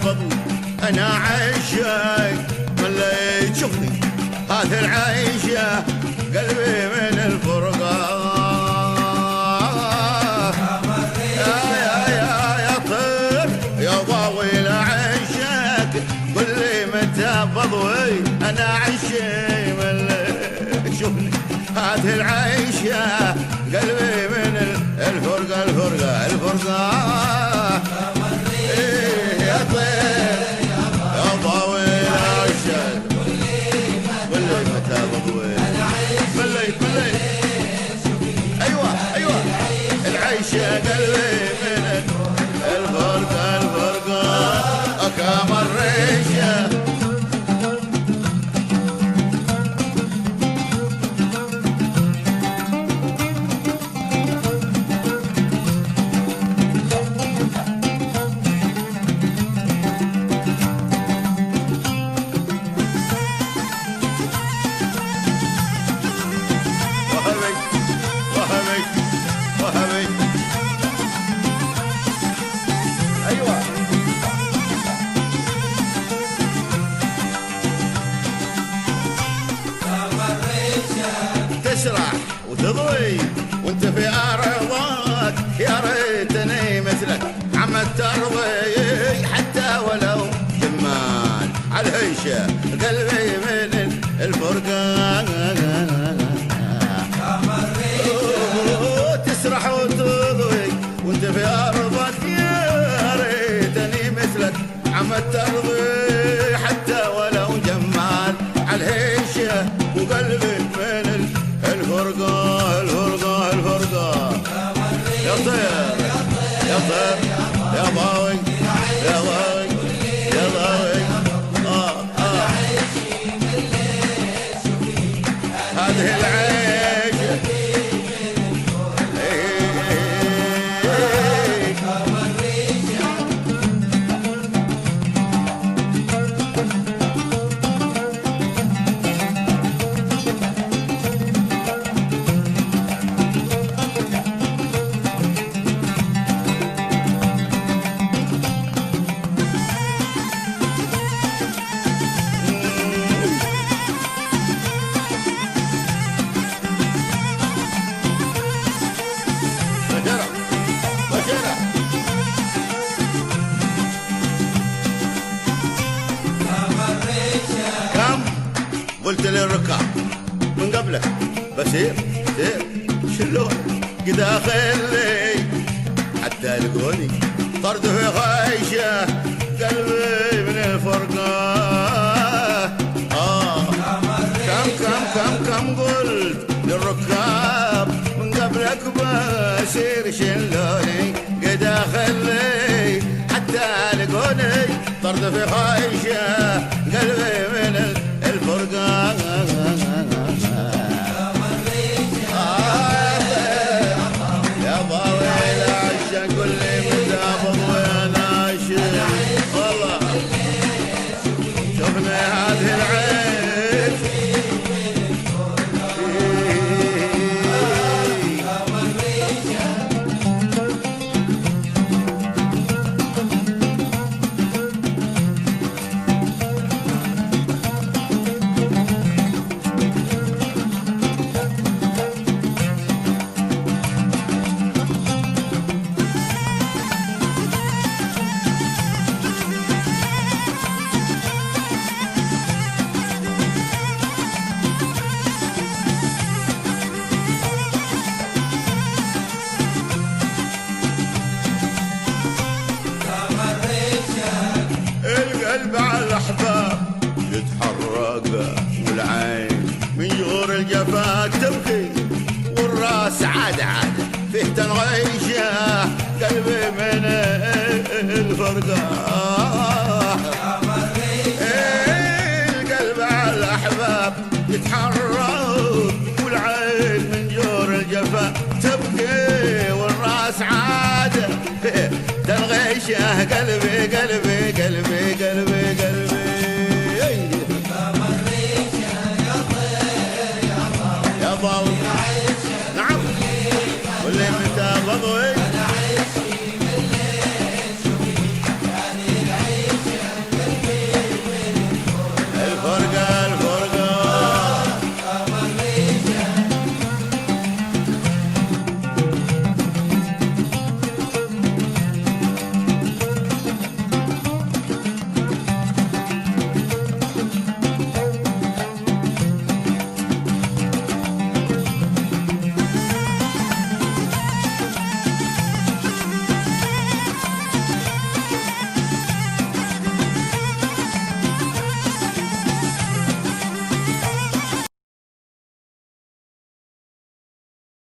بضوي انا عشاق مليت شوفني هذه العيشه قلبي من الفرقه يا طير يا ضاوي لعشاق قل لي متى بضوي انا عشاق مليت شوفني هذه العيشه قلبي من الفرقه الفرقه الفرقه يا طير يا ضاوي العشاق قل لي متى بضوي بلي ايوه العيشه قلبي من الفرقه الفرقه كما الريشه وهبي ايوه تسرح وتضوي وانت في ارضك يا ريتني مثلك عم ترضي حتى ولو جمال على الهيشه قلبي من الفرقان تسرح وتضوي وانت في ارضك يا ريتني مثلك عم ترضي حتى ولو جمال على الهيشه وقلبي من الفرقه الفرقه الفرقه يا طير يا طير يا ضاوي يا ضاوي يا ضاوي هذه العيشه قلت للركاب من قبلك بسير سير شلون قد خلي حتى لقوني طرد في خيشه قلبي من الفرقه كم قلت للركاب من قبلك بسير شلوني قد خلي حتى لقوني طرد في خيشه قلبي من الفرقة يا ضاوي العشاق قل لي متى بضوي انا عشاق والله شوفنا هذه العين القلب على الأحباب يتحرق والعين من جور الجفاك تبكي والراس عاد فيه تنغيشه قلبي من الفرقة القلب على الأحباب يتحرك والعين من جور الجفاك تبكي والراس عاد فيه تنغيشه قلبي قلبي قلبي قلبي قلبي يا ضاوي نعم قل لي متى بضوي